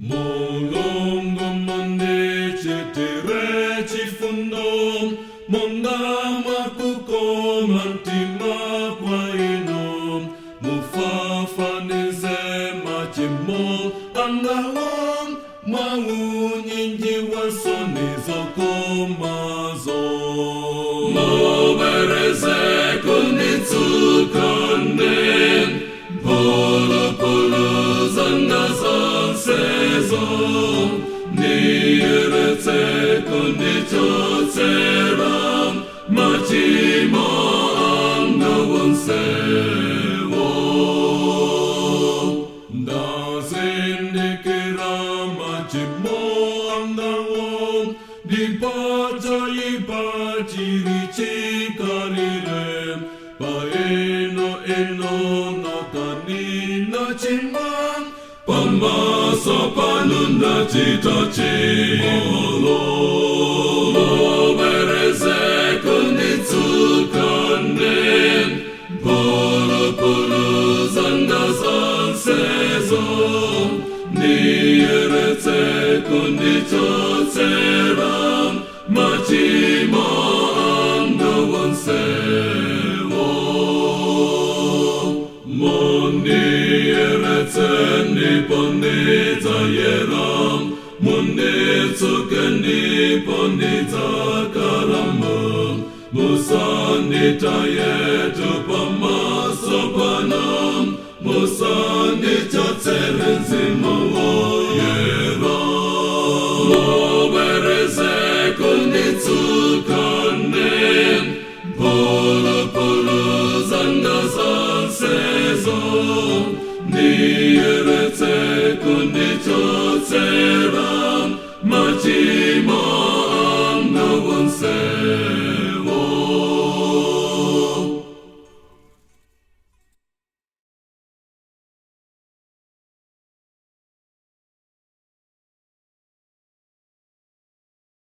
Mulungu mundichitire chifundo, mungama kukoma mtima kwa inu, mufafanize machimo angawa, maunyingi wasonizo komazo. Mubereze kunitukane, polo zanga zansezo, nirete kunichotera, machimo anga wansewo. Ndazindikira machimo anga won, dipacha ipachiri chikarire, paeno nakanina chimban, pamasa panunda chitachimolo. Mubereze kunitukane, polo zanga zansezo, nirete kunichotera, machimo anga wansewo. Monirete niponita yeram, monitsuke niponita karamam, musanita yetu